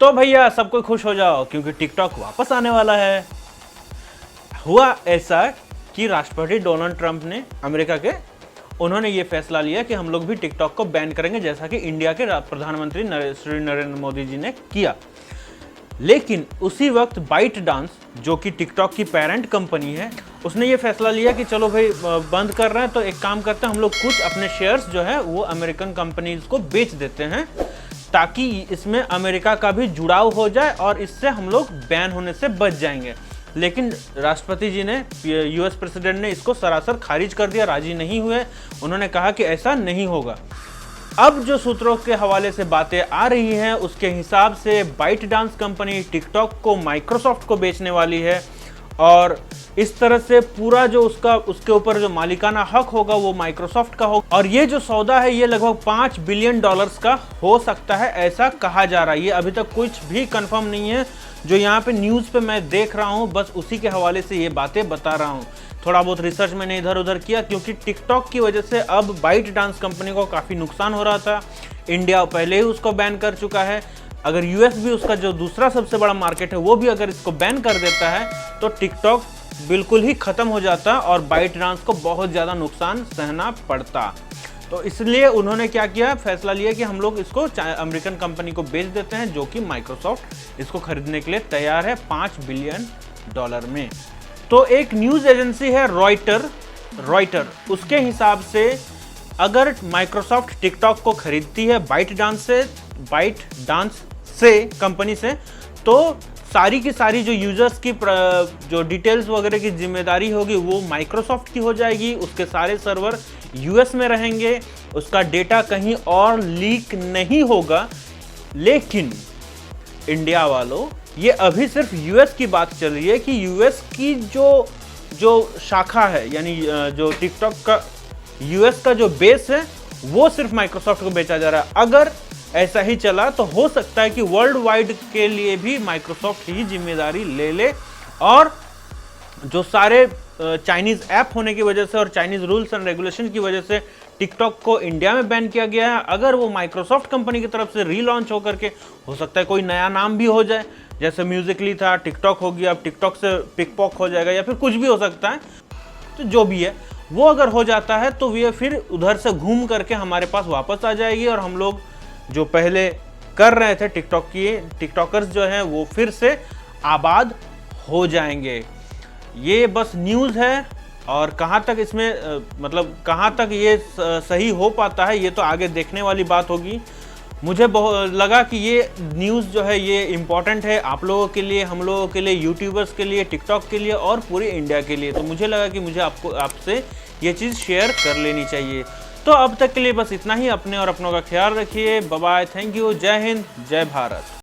तो भैया सब कोई खुश हो जाओ क्योंकि टिकटॉक वापस आने वाला है। हुआ ऐसा कि राष्ट्रपति डोनाल्ड ट्रंप ने अमेरिका के उन्होंने ये फैसला लिया कि हम लोग भी टिकटॉक को बैन करेंगे, जैसा कि इंडिया के प्रधानमंत्री श्री नरेंद्र मोदी जी ने किया। लेकिन उसी वक्त बाइट डांस, जो कि टिकटॉक की पेरेंट कंपनी है, उसने ये फैसला लिया कि चलो भाई बंद कर रहे हैं तो एक काम करते हैं, हम लोग कुछ अपने शेयर्स जो है वो अमेरिकन कंपनीज को बेच देते हैं ताकि इसमें अमेरिका का भी जुड़ाव हो जाए और इससे हम लोग बैन होने से बच जाएंगे। लेकिन राष्ट्रपति जी ने, यूएस प्रेसिडेंट ने इसको सरासर खारिज कर दिया, राजी नहीं हुए। उन्होंने कहा कि ऐसा नहीं होगा। अब जो सूत्रों के हवाले से बातें आ रही हैं उसके हिसाब से बाइट डांस कंपनी टिकटॉक को माइक्रोसॉफ्ट को बेचने वाली है और इस तरह से पूरा जो उसके ऊपर जो मालिकाना हक होगा वो माइक्रोसॉफ्ट का होगा। और ये जो सौदा है ये लगभग $5 बिलियन का हो सकता है, ऐसा कहा जा रहा है। ये अभी तक कुछ भी कंफर्म नहीं है, जो यहाँ पे न्यूज़ पे मैं देख रहा हूँ बस उसी के हवाले से ये बातें बता रहा हूँ। थोड़ा बहुत रिसर्च मैंने इधर उधर किया क्योंकि टिकटॉक की वजह से अब बाइट डांस कंपनी को काफ़ी नुकसान हो रहा था। इंडिया पहले ही उसको बैन कर चुका है, अगर यूएस भी, उसका जो दूसरा सबसे बड़ा मार्केट है, वो भी अगर इसको बैन कर देता है तो टिकटॉक बिल्कुल ही ख़त्म हो जाता और बाइट डांस को बहुत ज़्यादा नुकसान सहना पड़ता। तो इसलिए उन्होंने क्या किया, फैसला लिया कि हम लोग इसको अमेरिकन कंपनी को बेच देते हैं, जो कि माइक्रोसॉफ्ट इसको खरीदने के लिए तैयार है $5 बिलियन में। तो एक न्यूज़ एजेंसी है रॉयटर, उसके हिसाब से अगर माइक्रोसॉफ्ट टिकटॉक को खरीदती है बाइट डांस से कंपनी से, तो सारी की सारी जो यूजर्स की जो डिटेल्स वगैरह की जिम्मेदारी होगी वो माइक्रोसॉफ्ट की हो जाएगी। उसके सारे सर्वर यूएस में रहेंगे, उसका डेटा कहीं और लीक नहीं होगा। लेकिन इंडिया वालों, ये अभी सिर्फ यूएस की बात चल रही है कि यूएस की जो शाखा है, यानी जो टिकटॉक का यूएस का जो बेस है वो सिर्फ माइक्रोसॉफ्ट को बेचा जा रहा है। अगर ऐसा ही चला तो हो सकता है कि वर्ल्ड वाइड के लिए भी माइक्रोसॉफ्ट ही जिम्मेदारी ले ले और जो सारे चाइनीज ऐप होने की वजह से और चाइनीज रूल्स एंड रेगुलेशन की वजह से टिकटॉक को इंडिया में बैन किया गया है, अगर वो माइक्रोसॉफ्ट कंपनी की तरफ से रीलॉन्च होकर के, हो सकता है कोई नया नाम भी हो जाए, जैसे म्यूजिकली था, टिकटॉक हो गया, अब टिकटॉक से पिकपॉक हो जाएगा या फिर कुछ भी हो सकता है। तो जो भी है वो अगर हो जाता है तो ये फिर उधर से घूम करके हमारे पास वापस आ जाएगी और हम लोग जो पहले कर रहे थे टिकटॉकर्स जो हैं वो फिर से आबाद हो जाएंगे। ये बस न्यूज़ है और कहाँ तक इसमें मतलब कहाँ तक ये सही हो पाता है ये तो आगे देखने वाली बात होगी। मुझे बहुत लगा कि ये न्यूज़ जो है ये इम्पॉर्टेंट है आप लोगों के लिए, हम लोगों के लिए, यूट्यूबर्स के लिए, टिकटॉक के लिए और पूरे इंडिया के लिए। तो मुझे लगा कि मुझे आपसे ये चीज़ शेयर कर लेनी चाहिए। तो अब तक के लिए बस इतना ही। अपने और अपनों का ख्याल रखिए। बाय बाय, थैंक यू, जय हिंद, जय भारत।